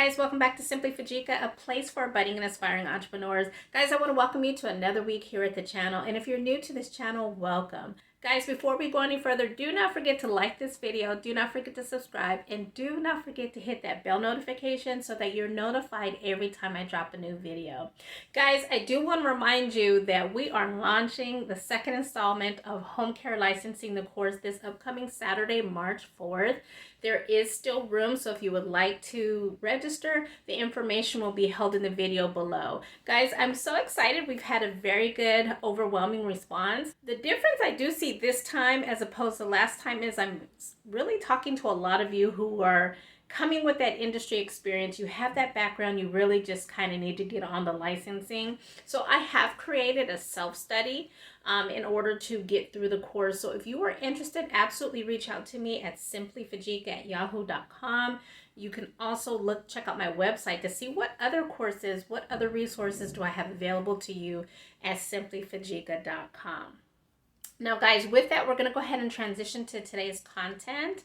guys, welcome back to Simply Fujica, a place for budding and aspiring entrepreneurs. Guys, I want to welcome you to another week here at the channel. And if you're new to this channel, welcome. Guys, before we go any further, do not forget to like this video, do not forget to subscribe, and do not forget to hit that bell notification so that you're notified every time I drop a new video. Guys, I do want to remind you that we are launching the second installment of Homecare Licensing, the course, this upcoming Saturday, March 4th. There is still room, so if you would like to register, the information will be held in the video below. Guys, I'm so excited. We've had a very good, overwhelming response. The difference I do see this time as opposed to last time is I'm really talking to a lot of you who are coming with that industry experience. You have that background, you really just kind of need to get on the licensing. So I have created a self-study in order to get through the course. So if you are interested, absolutely reach out to me at simplyfujica@yahoo.com. You can also check out my website to see what other courses, what other resources do I have available to you at simplyfujica.com. Now guys, with that, we're going to go ahead and transition to today's content.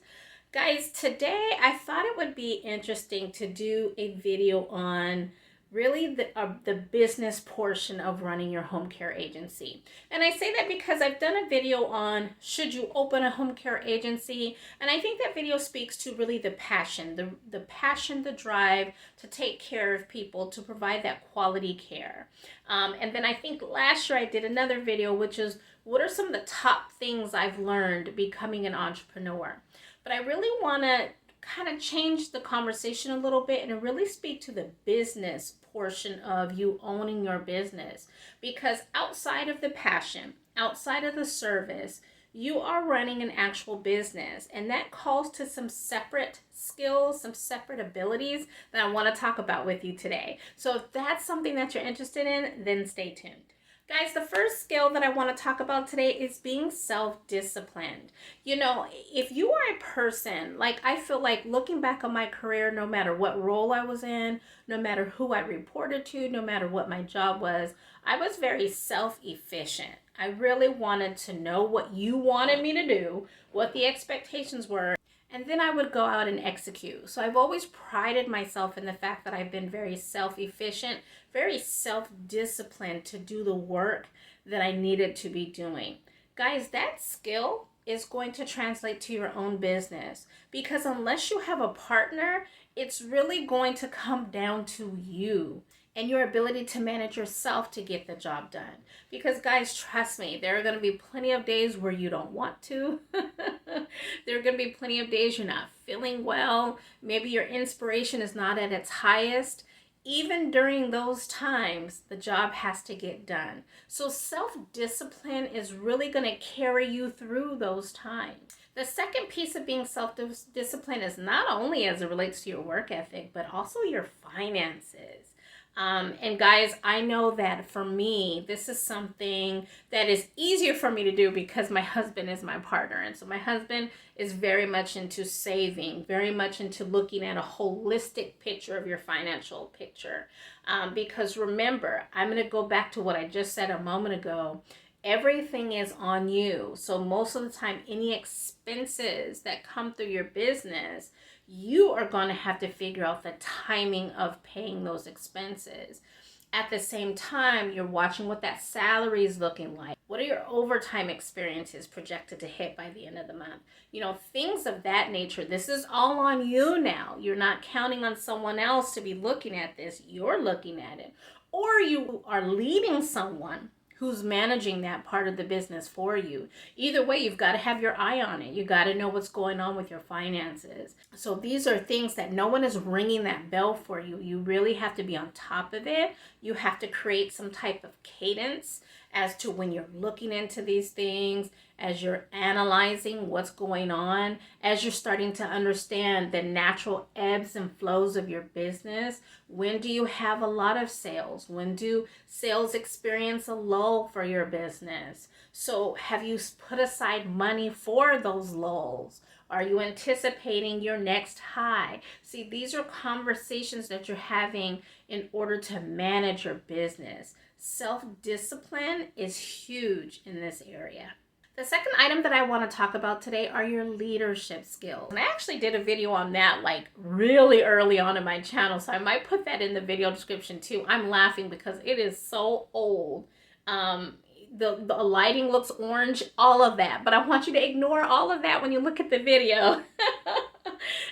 Guys, today I thought it would be interesting to do a video on really the business portion of running your home care agency. And I say that because I've done a video on should you open a home care agency, and I think that video speaks to really the passion, the passion, the drive to take care of people, to provide that quality care. And then I think last year I did another video, which is what are some of the top things I've learned becoming an entrepreneur. But I really want to kind of change the conversation a little bit and really speak to the business portion of you owning your business. Because outside of the passion, outside of the service, you are running an actual business. And that calls to some separate skills, some separate abilities that I want to talk about with you today. So if that's something that you're interested in, then stay tuned. Guys, the first skill that I want to talk about today is being self-disciplined. You know, if you are a person, like I feel like looking back on my career, no matter what role I was in, no matter who I reported to, no matter what my job was, I was very self-efficient. I really wanted to know what you wanted me to do, what the expectations were, and then I would go out and execute. So I've always prided myself in the fact that I've been very self-efficient, very self-disciplined to do the work that I needed to be doing. Guys, that skill is going to translate to your own business, because unless you have a partner, it's really going to come down to you and your ability to manage yourself to get the job done. Because guys, trust me, there are going to be plenty of days where you don't want to. There are going to be plenty of days you're not feeling well. Maybe your inspiration is not at its highest. Even during those times, the job has to get done. So self-discipline is really going to carry you through those times. The second piece of being self-disciplined is not only as it relates to your work ethic, but also your finances. And guys, I know that for me, this is something that is easier for me to do because my husband is my partner. And so my husband is very much into saving, very much into looking at a holistic picture of your financial picture. Because remember, I'm going to go back to what I just said a moment ago. Everything is on you. So most of the time, any expenses that come through your business, you are going to have to figure out the timing of paying those expenses. At the same time, you're watching what that salary is looking like. What are your overtime experiences projected to hit by the end of the month? You know, things of that nature. This is all on you now. You're not counting on someone else to be looking at this. You're looking at it. Or you are leading someone who's managing that part of the business for you. Either way, you've got to have your eye on it. You got to know what's going on with your finances. So these are things that no one is ringing that bell for you. You really have to be on top of it. You have to create some type of cadence as to when you're looking into these things, as you're analyzing what's going on, as you're starting to understand the natural ebbs and flows of your business. When do you have a lot of sales? When do sales experience a lull for your business? So have you put aside money for those lulls? Are you anticipating your next high? See, these are conversations that you're having in order to manage your business. Self-discipline is huge in this area. The second item that I want to talk about today are your leadership skills. And I actually did a video on that like really early on in my channel, so I might put that in the video description too. I'm laughing because it is so old. The lighting looks orange, all of that. But I want you to ignore all of that when you look at the video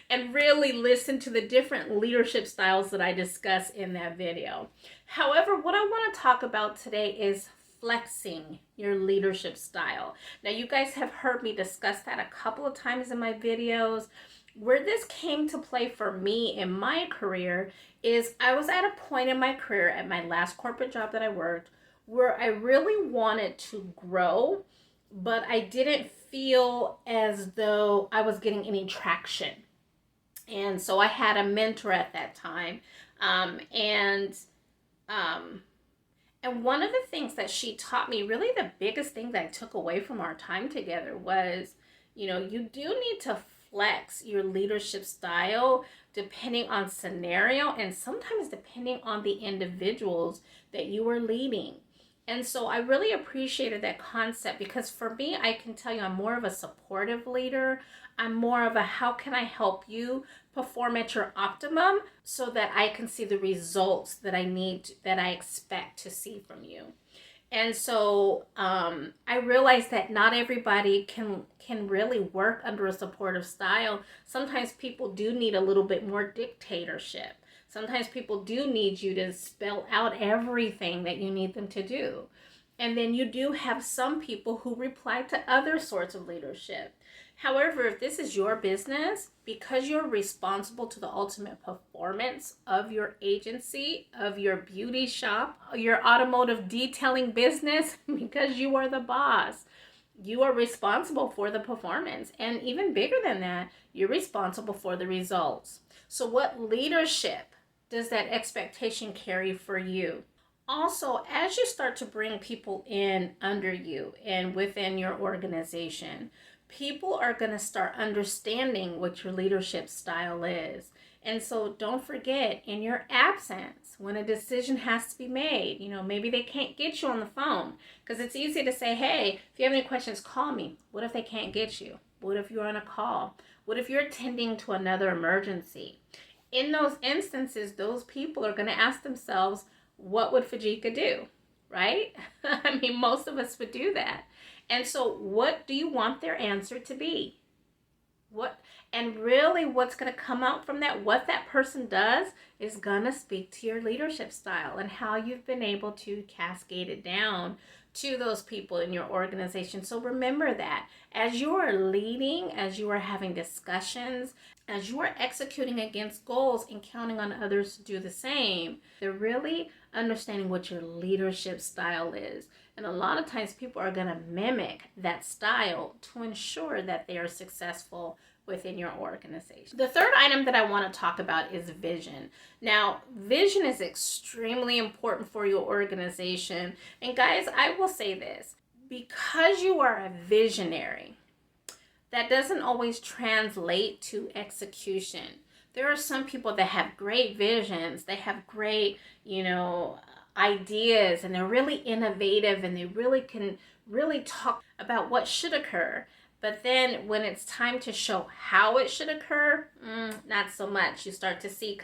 and really listen to the different leadership styles that I discuss in that video. However, what I want to talk about today is flexing your leadership style. Now, you guys have heard me discuss that a couple of times in my videos. Where this came to play for me in my career is I was at a point in my career at my last corporate job that I worked where I really wanted to grow, but I didn't feel as though I was getting any traction. And so I had a mentor at that time. And one of the things that she taught me, really the biggest thing that I took away from our time together was, you do need to flex your leadership style depending on scenario and sometimes depending on the individuals that you are leading. And so I really appreciated that concept because for me, I can tell you I'm more of a supportive leader. I'm more of a how can I help you perform at your optimum so that I can see the results that I need, that I expect to see from you. And so I realized that not everybody can really work under a supportive style. Sometimes people do need a little bit more dictatorship. Sometimes people do need you to spell out everything that you need them to do. And then you do have some people who reply to other sorts of leadership. However, if this is your business, because you're responsible to the ultimate performance of your agency, of your beauty shop, your automotive detailing business, because you are the boss, you are responsible for the performance. And even bigger than that, you're responsible for the results. So what leadership does that expectation carry for you? Also, as you start to bring people in under you and within your organization, people are going to start understanding what your leadership style is. And so don't forget, in your absence, when a decision has to be made, maybe they can't get you on the phone, because it's easy to say, hey, if you have any questions, call me. What if they can't get you? What if you're on a call? What if you're attending to another emergency? In those instances, those people are going to ask themselves, what would Fujica do? Right? I mean, most of us would do that. And so what do you want their answer to be? And really what's going to come out from that, what that person does, is going to speak to your leadership style and how you've been able to cascade it down to those people in your organization. So remember that as you are leading, as you are having discussions, as you are executing against goals and counting on others to do the same, they're really understanding what your leadership style is. And a lot of times people are going to mimic that style to ensure that they are successful within your organization. The third item that I want to talk about is vision. Now, vision is extremely important for your organization. And guys, I will say this, because you are a visionary, that doesn't always translate to execution. There are some people that have great visions, they have great, ideas, and they're really innovative, and they really can talk about what should occur. But then when it's time to show how it should occur, not so much. You start to see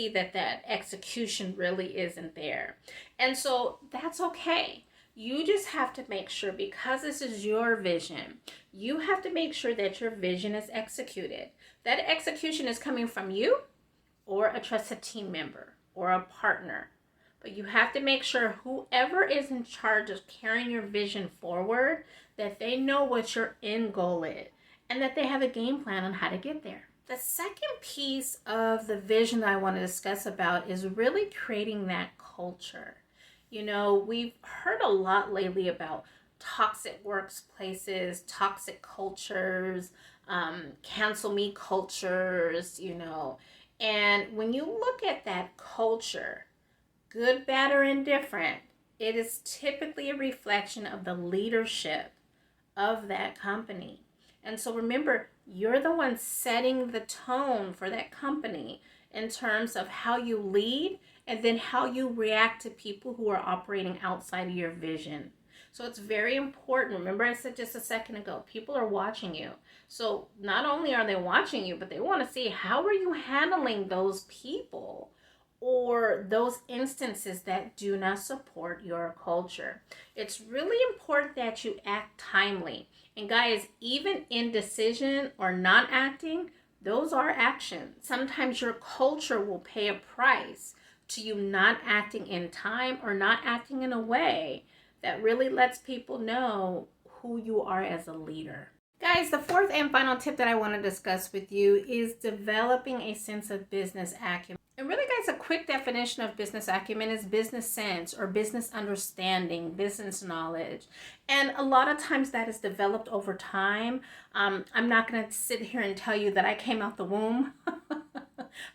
that execution really isn't there. And so that's okay. You just have to make sure, because this is your vision, you have to make sure that your vision is executed. That execution is coming from you or a trusted team member or a partner. But you have to make sure whoever is in charge of carrying your vision forward, that they know what your end goal is and that they have a game plan on how to get there. The second piece of the vision that I want to discuss about is really creating that culture. We've heard a lot lately about toxic workplaces, toxic cultures, cancel me cultures, And when you look at that culture, good, bad, or indifferent, it is typically a reflection of the leadership of that company. And so remember, you're the one setting the tone for that company in terms of how you lead and then how you react to people who are operating outside of your vision. So it's very important. Remember, I said just a second ago, people are watching you. So not only are they watching you, but they want to see how are you handling those people or those instances that do not support your culture. It's really important that you act timely. And guys, even indecision or not acting, those are actions. Sometimes your culture will pay a price to you not acting in time or not acting in a way that really lets people know who you are as a leader. Guys, the fourth and final tip that I want to discuss with you is developing a sense of business acumen. And really, guys, a quick definition of business acumen is business sense or business understanding, business knowledge. And a lot of times that is developed over time. I'm not going to sit here and tell you that I came out the womb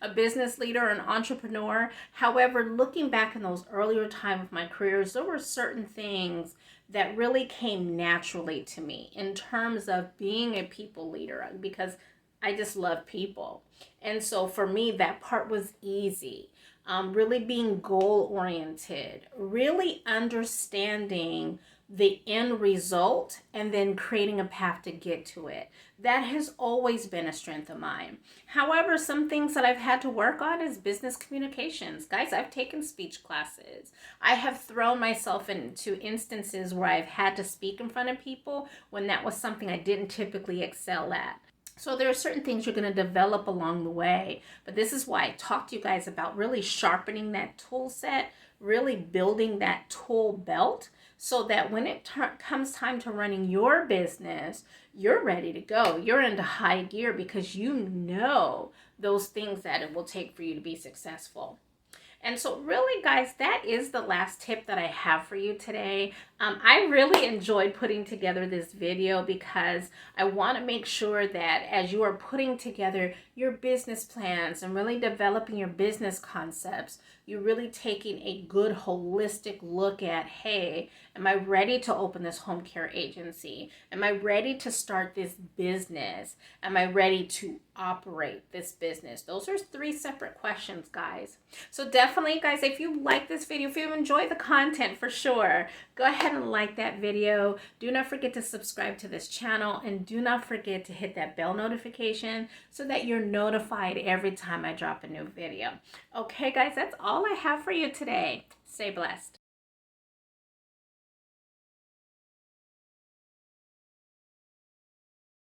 a business leader, an entrepreneur. However, looking back in those earlier time of my careers, there were certain things that really came naturally to me in terms of being a people leader because I just love people. And so for me, that part was easy. Really being goal oriented, really understanding the end result and then creating a path to get to it. That has always been a strength of mine. However, some things that I've had to work on is business communications. Guys, I've taken speech classes. I have thrown myself into instances where I've had to speak in front of people when that was something I didn't typically excel at. So there are certain things you're going to develop along the way. But this is why I talk to you guys about really sharpening that tool set, really building that tool belt so that when it comes time to running your business, you're ready to go. You're into high gear because you know those things that it will take for you to be successful. And so really, guys, that is the last tip that I have for you today. I really enjoyed putting together this video because I want to make sure that as you are putting together your business plans and really developing your business concepts, you're really taking a good holistic look at, hey, am I ready to open this home care agency? Am I ready to start this business? Am I ready to operate this business? Those are 3 separate questions, guys. So definitely, guys, if you like this video, if you enjoy the content for sure, go ahead and like that video. Do not forget to subscribe to this channel and do not forget to hit that bell notification so that you're notified every time I drop a new video. Okay, guys, that's all I have for you today. Stay blessed.